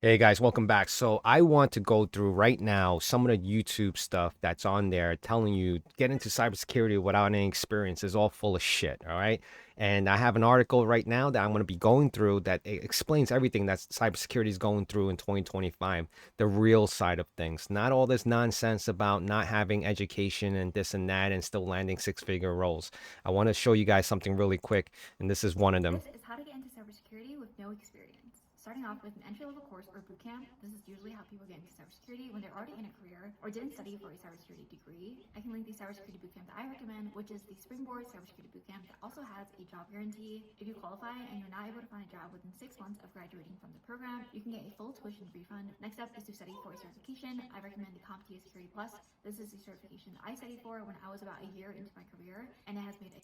Hey guys, welcome back. So I want to go through right now some of the YouTube stuff that's on there telling you get into cybersecurity without any experience is all full of shit. All right. And I have an article right now that I'm going to be going through that explains everything that cybersecurity is going through in 2025, the real side of things, not all this nonsense about not having education and this and that and still landing six-figure roles. I want to show you guys something really quick, and this is one of them. This is how to get into cybersecurity with no experience. Starting off with an entry-level course or bootcamp, this is usually how people get into cybersecurity when they're already in a career or didn't study for a cybersecurity degree. I can link the cybersecurity bootcamp that I recommend, which is the Springboard Cybersecurity Bootcamp that also has a job guarantee. If you qualify and you're not able to find a job within 6 months of graduating from the program, you can get a full tuition refund. Next up is to study for a certification. I recommend the CompTIA Security Plus. This is the certification I studied for when I was about a year into my career, and it has made a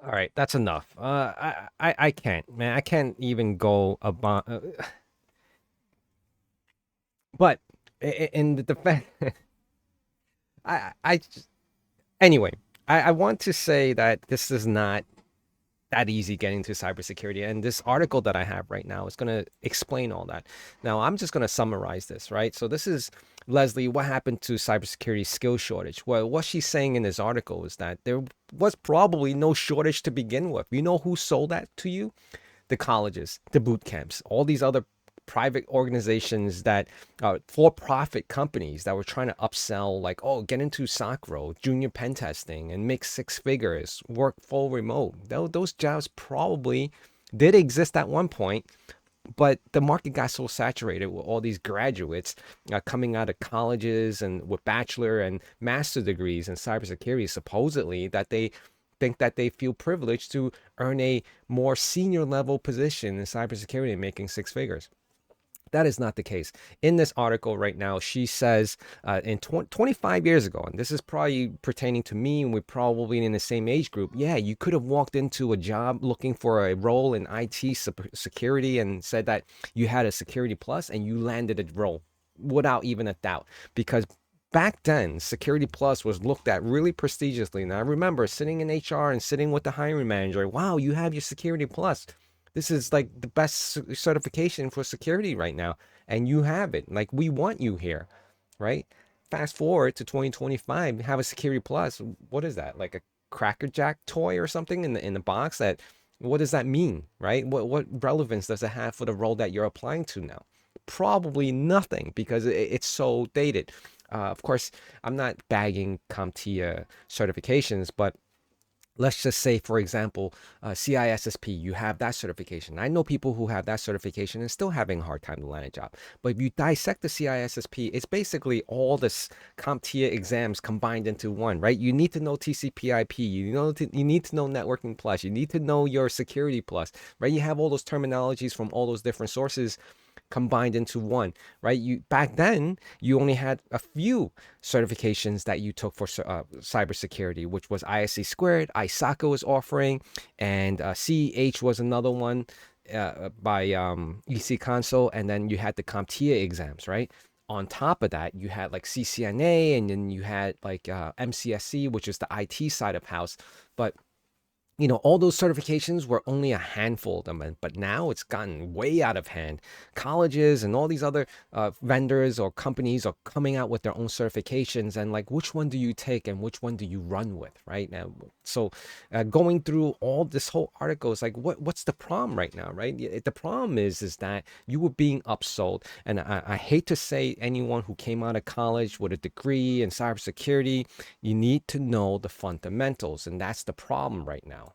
All right, that's enough. I can't, man. I can't even go about. But in the defense, I anyway, I want to say that this is not that easy getting to cybersecurity. And this article that I have right now is going to explain all that. Now, I'm just going to summarize this, right? So this is Leslie, what happened to cybersecurity skill shortage? Well, what she's saying in this article is that there was probably no shortage to begin with. You know who sold that to you? The colleges, the boot camps, all these other private organizations that for-profit companies that were trying to upsell, like, oh, get into SOC role, junior pen testing, and make six figures, work full remote. Those jobs probably did exist at one point, but the market got so saturated with all these graduates coming out of colleges and with bachelor and master degrees in cybersecurity, supposedly, that they think that they feel privileged to earn a more senior level position in cybersecurity and making six figures. That is not the case. In this article right now, she says in 25 years ago, and this is probably pertaining to me, and we're probably in the same age group. Yeah, you could have walked into a job looking for a role in IT security and said that you had a security plus and you landed a role without even a doubt. Because back then, Security Plus was looked at really prestigiously. And I remember sitting in HR and sitting with the hiring manager. Wow, you have your Security Plus. This is like the best certification for security right now. And you have it. Like, we want you here, right? Fast forward to 2025, have a Security Plus. What is that? Like a Cracker Jack toy or something in the box? That what does that mean, right? What relevance does it have for the role that you're applying to now? Probably nothing because it's so dated. Of course, I'm not bagging CompTIA certifications, but let's just say, for example, CISSP, you have that certification. I know people who have that certification and still having a hard time to land a job. But if you dissect the CISSP, it's basically all this CompTIA exams combined into one, right? You need to know TCP/IP. You need to know Networking Plus. You need to know your Security Plus, right? You have all those terminologies from all those different sources combined into one, right? You back then you only had a few certifications that you took for cybersecurity, which was ISC squared, ISACA was offering, and CEH was another one by EC Console, and then you had the CompTIA exams, right? On top of that, you had like CCNA, and then you had like MCSC, which is the IT side of house, but all those certifications were only a handful of them, but now it's gotten way out of hand. Colleges and all these other vendors or companies are coming out with their own certifications, and like, which one do you take and which one do you run with, right now? So, going through all this whole article is like, what's the problem right now, right? The problem is that you were being upsold, and I hate to say anyone who came out of college with a degree in cybersecurity, you need to know the fundamentals, and that's the problem right now.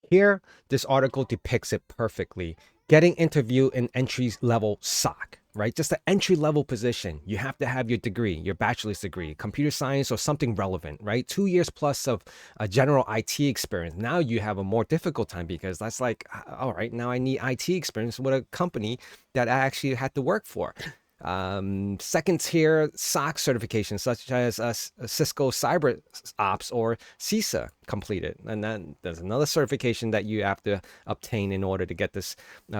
Here, this article depicts it perfectly. Getting interviewed in entry level SOC, right? Just an entry level position. You have to have your degree, your bachelor's degree, computer science or something relevant, right? 2 years plus of a general IT experience. Now you have a more difficult time because that's like, all right, now I need IT experience with a company that I actually had to work for. Second tier SOC certifications such as Cisco Cyber Ops or CISA completed. And then there's another certification that you have to obtain in order to get this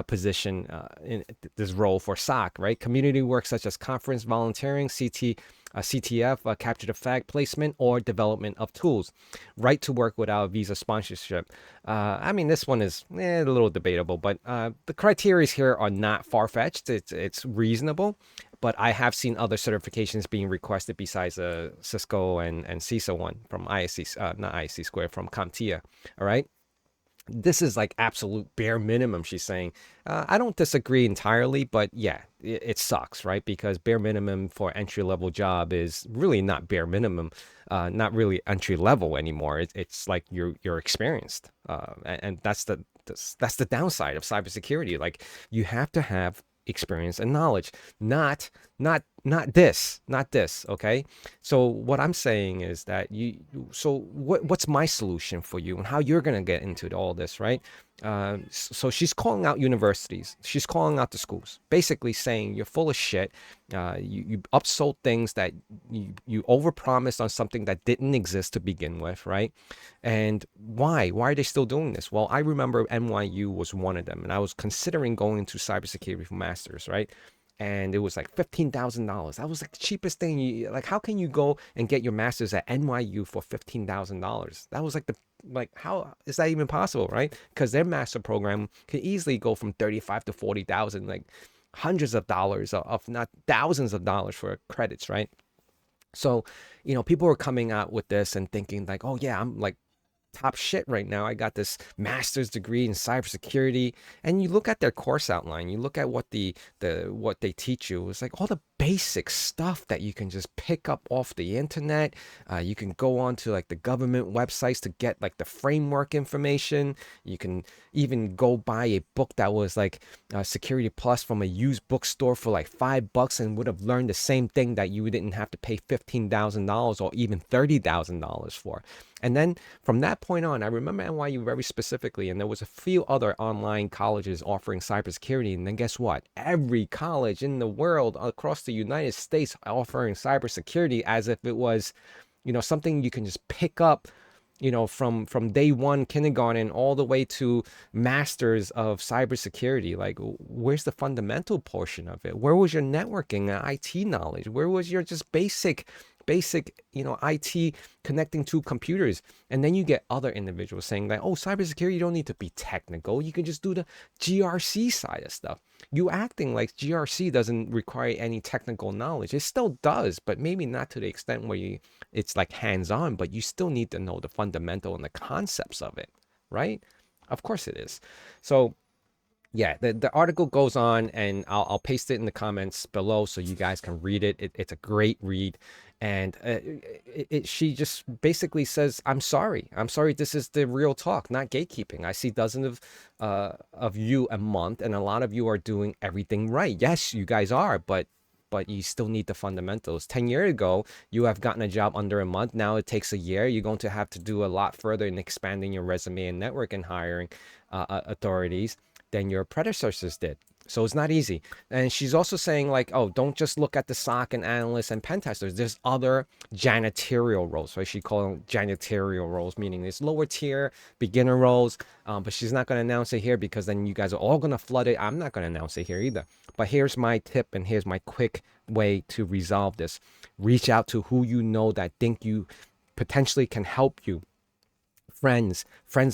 position in this role for SOC, right? Community work such as conference volunteering, CT CTF, capture the flag placement, or development of tools. Right to work without visa sponsorship. I mean, this one is a little debatable, but the criteria here are not far fetched. It's reasonable, but I have seen other certifications being requested besides Cisco and CISA one from ISC, not ISC Square, from CompTIA. All right. This is like absolute bare minimum, she's saying. I don't disagree entirely, but yeah, it sucks, right? Because bare minimum for entry level job is really not bare minimum, not really entry level anymore. It's like you're experienced, and that's the downside of cybersecurity. Like you have to have experience and knowledge, not not this. Okay, so what I'm saying is that so what's my solution for you and how you're going to get into all this, right? So she's calling out universities. She's calling out the schools, basically saying you're full of shit. You upsold things that you overpromised on something that didn't exist to begin with, right? And why? Why are they still doing this? Well, I remember NYU was one of them, and I was considering going to cybersecurity for masters, right? And it was like $15,000. That was like the cheapest thing. Like, how can you go and get your master's at NYU for $15,000? That was like how is that even possible, right? Because their master program can easily go from 35 to 40,000, like hundreds of dollars, of not thousands of dollars for credits, right? So, people were coming out with this and thinking like, oh yeah, I'm like top shit right now. I got this master's degree in cybersecurity, and you look at their course outline, you look at what what they teach you. It's like all the basic stuff that you can just pick up off the internet. You can go on to like the government websites to get like the framework information. You can even go buy a book that was like Security Plus from a used bookstore for like $5 and would have learned the same thing that you didn't have to pay $15,000 or even $30,000 for. And then from that point on, I remember NYU very specifically, and there was a few other online colleges offering cybersecurity. And then guess what? Every college in the world across the United States offering cybersecurity as if it was, something you can just pick up, from day one, kindergarten, all the way to masters of cybersecurity. Like, where's the fundamental portion of it? Where was your networking and IT knowledge? Where was your just basic, IT connecting to computers? And then you get other individuals saying that, oh, cybersecurity, you don't need to be technical. You can just do the GRC side of stuff. You acting like GRC doesn't require any technical knowledge. It still does, but maybe not to the extent where it's like hands-on, but you still need to know the fundamental and the concepts of it, right? Of course it is. So yeah, the article goes on, and I'll paste it in the comments below so you guys can read it. It's a great read. And she just basically says, I'm sorry. I'm sorry. This is the real talk, not gatekeeping. I see dozens of you a month, and a lot of you are doing everything right. Yes, you guys are, but you still need the fundamentals. 10 years ago, you have gotten a job under a month. Now it takes a year. You're going to have to do a lot further in expanding your resume and network and hiring authorities than your predecessors did. So it's not easy. And she's also saying like, oh, don't just look at the SOC and analysts and pen testers. There's other janitorial roles, right? She called them janitorial roles, meaning there's lower tier beginner roles. But she's not going to announce it here because then you guys are all going to flood it. I'm not going to announce it here either. But here's my tip, and here's my quick way to resolve this. Reach out to who you know that think you potentially can help you. Friends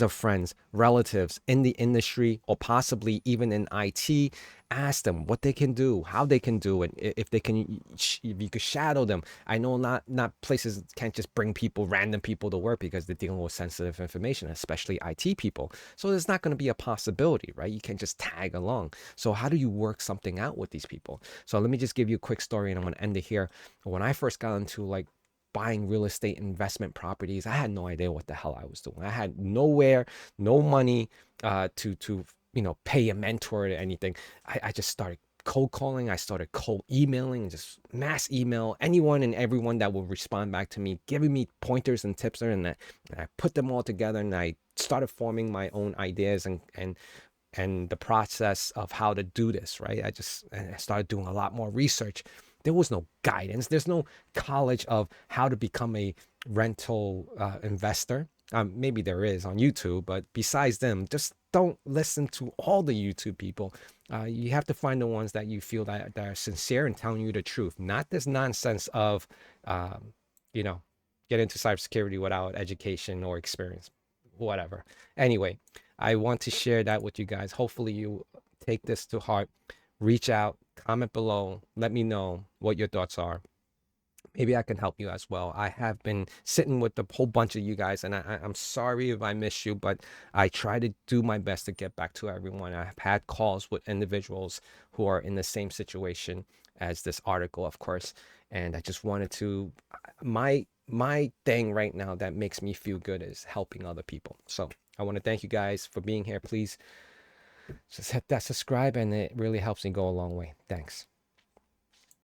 of friends, relatives in the industry, or possibly even in IT. Ask them what they can do, how they can do it, if they can, if you could shadow them. I know not places can't just bring random people to work because they're dealing with sensitive information, especially IT people. So there's not going to be a possibility, right? You can't just tag along. So how do you work something out with these people? So let me just give you a quick story, and I'm going to end it here. When I first got into like buying real estate investment properties, I had no idea what the hell I was doing. I had no money to pay a mentor or anything. I just started cold calling. I started cold emailing, just mass email anyone and everyone that will respond back to me, giving me pointers and tips, and I put them all together, and I started forming my own ideas and the process of how to do this, right? I started doing a lot more research. There was no guidance. There's no college of how to become a rental investor. Maybe there is on YouTube, but besides them, just don't listen to all the YouTube people. You have to find the ones that you feel that are sincere and telling you the truth, not this nonsense of, um, you know, get into cybersecurity without education or experience, whatever. Anyway, I want to share that with you guys. Hopefully, you take this to heart. Reach out, comment below, let me know what your thoughts are. Maybe I can help you as well. I have been sitting with a whole bunch of you guys, and I'm sorry if I miss you, but I try to do my best to get back to everyone. I've had calls with individuals who are in the same situation as this article, of course, and I just wanted to, my thing right now that makes me feel good is helping other people. So I want to thank you guys for being here. Please just hit that subscribe, and it really helps me go a long way. Thanks.